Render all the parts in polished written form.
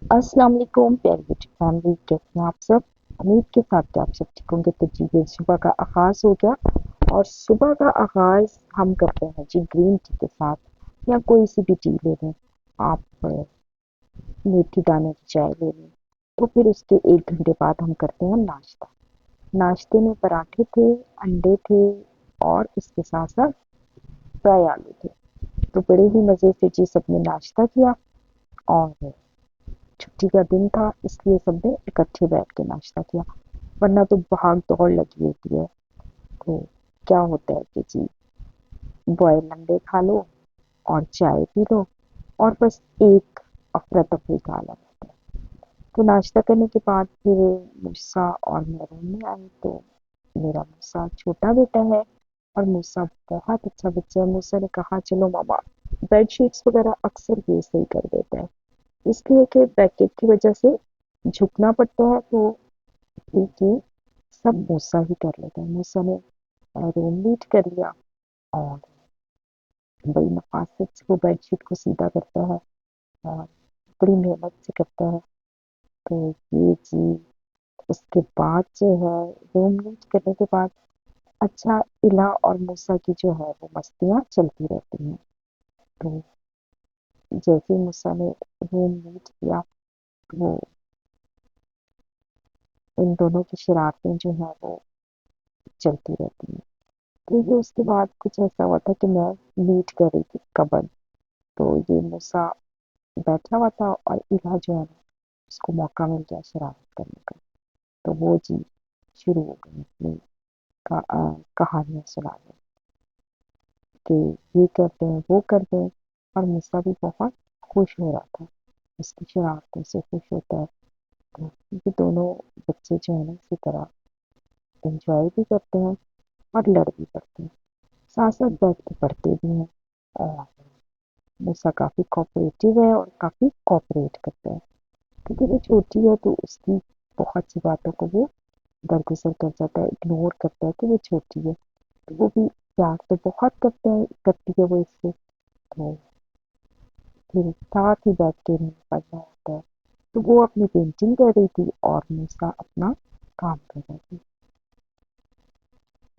अस्सलाम वालेकुम प्यारी बेटी फैमिली, कैसे हैं आप सब। उम्मीद के साथ कि आप सब ठीक होंगे। तो जी ये सुबह का आगाज हो गया और सुबह का आगाज हम करते हैं जी ग्रीन टी के साथ, या कोई सी भी टी ले लें आप। मीठी दाने की चाय ले लें। तो फिर उसके 1 घंटे बाद हम करते हैं नाश्ता। नाश्ते में पराठे थे, अंडे थे और इसके साथ साथ फ्राई आलू थे। तो बड़े ही मजे से जी सबने नाश्ता किया। और छुट्टी का दिन था इसलिए सबने इकट्ठे बैठ के नाश्ता किया, वरना तो भाग दौड़ लगी होती है। तो क्या होता है कि जी बॉयल अंडे खा लो और चाय पी लो और बस एक अफरा तफरी का आलम होता है। तो नाश्ता करने के बाद फिर मूसा और मैं रूम में आई। तो मेरा मूसा छोटा बेटा है और मूसा बहुत अच्छा बच्चा है। मूसा ने कहा चलो मामा, बेड शीट्स वगैरह अक्सर ये सही कर देता है, इसलिए कि ब्रैकेट की वजह से झुकना पड़ता है। तो देखिए सब मूसा ही कर लेते हैं। मूसा ने रूम नीट कर लिया और बड़ी नफासत से वो बेडशीट को सीधा करता है और बड़ी मेहनत से करता है। तो ये जी उसके बाद जो है रूम नीट करने के बाद अच्छा इला और मूसा की जो है वो मस्तियाँ चलती रहती हैं। तो जैसे ही मूसा ने रूम नीट किया वो इन दोनों की शरारतें जो है वो चलती रहती हैं। तो ये उसके बाद कुछ ऐसा हुआ था कि मैं नीट कर रही थी कबर्ड। तो ये मूसा बैठा हुआ था और इला जो है ना उसको मौका मिल गया शरारत करने का। तो वो जी शुरू हो गई अपनी कहानियां सुनाने कि ये करते हैं वो करते हैं। और मूसा भी बहुत खुश हो रहा था, उसकी शरारतों से खुश होता है। तो ये दोनों बच्चे जो है ना इसी तरह एंजॉय भी करते हैं और लड़ भी पड़ते हैं, साथ साथ बैठ के पढ़ते भी हैं। और मूसा काफी कोऑपरेटिव है और काफी कोऑपरेट करता है, क्योंकि वो छोटी है तो उसकी बहुत सी बातों को वो दरगुजर कर जाता है, इग्नोर करता है कि वो छोटी है। तो वो भी प्यार तो बहुत करती है वो इससे। तो फिर साथ ही बैठ के पढ़ना होता है। तो वो अपनी पेंटिंग कर रही थी और मूसा अपना काम कर रही थी।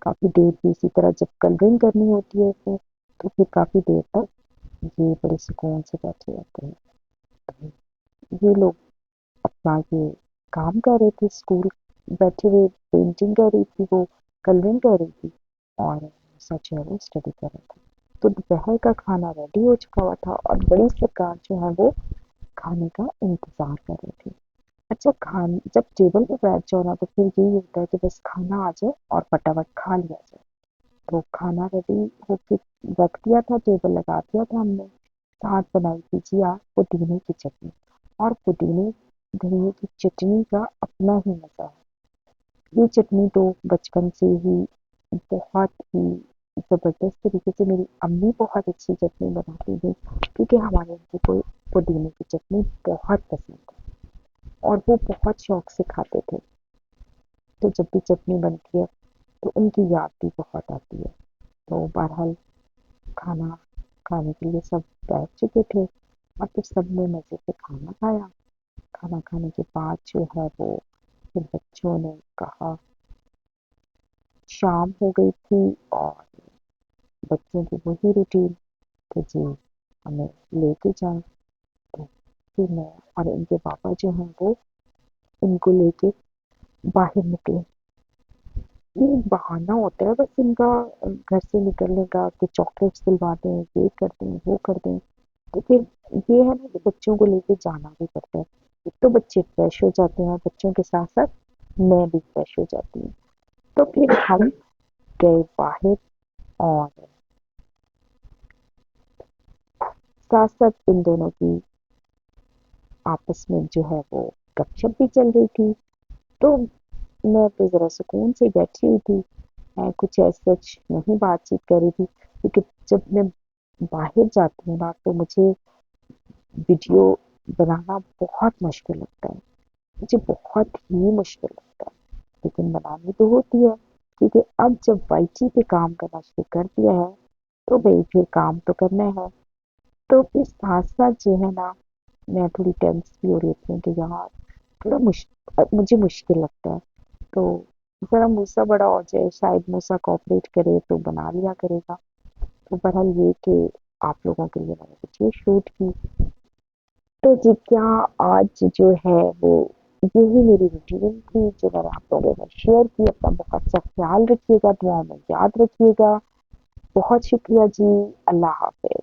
काफी देर भी इसी तरह जब कलरिंग करनी होती है फिर, तो फिर काफी देर तक ये बड़े सुकून से बैठे रहते हैं। तो ये लोग अपना ये काम कर रहे थे, स्कूल बैठे हुए पेंटिंग कर रही थी वो, कलरिंग कर रही थी और सच है वो स्टडी कर रहा था। तो दोपहर का खाना रेडी हो चुका हुआ था और बड़ी सरकार जो है वो खाने का इंतजार कर रही थी। अच्छा खान जब टेबल पे बैठ जाओ ना तो फिर यही होता है कि बस खाना आ जाए और फटाफट खा लिया जाए। तो खाना रेडी होके रख दिया था, टेबल लगा दिया था हमने। साथ बनाई थी जी आज पुदीने की चटनी। और पुदीने धनिए की चटनी का अपना ही मजा है। ये चटनी तो बचपन से ही बहुत ही जबरदस्त तरीके से मेरी अम्मी बहुत अच्छी चटनी बनाती थी, क्योंकि हमारे यहाँ को पुदीने की चटनी बहुत पसंद है और वो बहुत शौक से खाते थे। तो जब भी चटनी बनती है तो उनकी याद भी बहुत आती है। तो बहरहाल खाना खाने के लिए सब बैठ चुके थे और फिर सबने मज़े से खाना खाया। खाना खाने के बाद जो है वो फिर बच्चों ने कहा, शाम हो गई थी और बच्चों की वही रूटीन कि जी हमें लेके जाएं। तो फिर मैं और इनके पापा जो हैं वो इनको लेके बाहर निकले। ये एक बहाना होता है बस इनका घर से निकलने का कि चॉकलेट्स दिलवा दें, ये कर दें वो कर दें। तो फिर ये है ना कि बच्चों को लेके जाना भी पड़ता है। एक तो बच्चे फ्रेश हो जाते हैं, बच्चों के साथ साथ मैं भी फ्रेश हो जाती हूँ। तो फिर हम गए बाहर और साथ साथ इन दोनों की आपस में जो है वो गपशप भी चल रही थी। तो मैं तो जरा सुकून से बैठी हुई थी, मैं कुछ ऐसा सच नहीं बातचीत कर रही थी, क्योंकि जब मैं बाहर जाती हूँ ना तो मुझे वीडियो बनाना बहुत मुश्किल लगता है। मुझे बहुत ही मुश्किल लगता है, लेकिन बनानी तो होती है, क्योंकि अब जब वाईटी पे काम करना शुरू कर दिया है तो भाई फिर काम तो करना है। तो फिर साथ साथ जो है ना मैं थोड़ी टेंस भी हो रही थी कि यार थोड़ा मुझे मुश्किल लगता है। तो ज़रा मूसा बड़ा हो जाए, शायद मूसा कोऑपरेट करे तो बना लिया करेगा। तो बहरहाल ये कि आप लोगों के लिए मैंने कुछ ये शूट की। तो जी क्या आज जो है वो यही मेरी रूटीन थी जो मैंने आप लोगों में शेयर की। अपना बहुत सा ख्याल रखिएगा, दुआओं में याद रखिएगा। बहुत शुक्रिया जी। अल्लाह हाफ़िज़।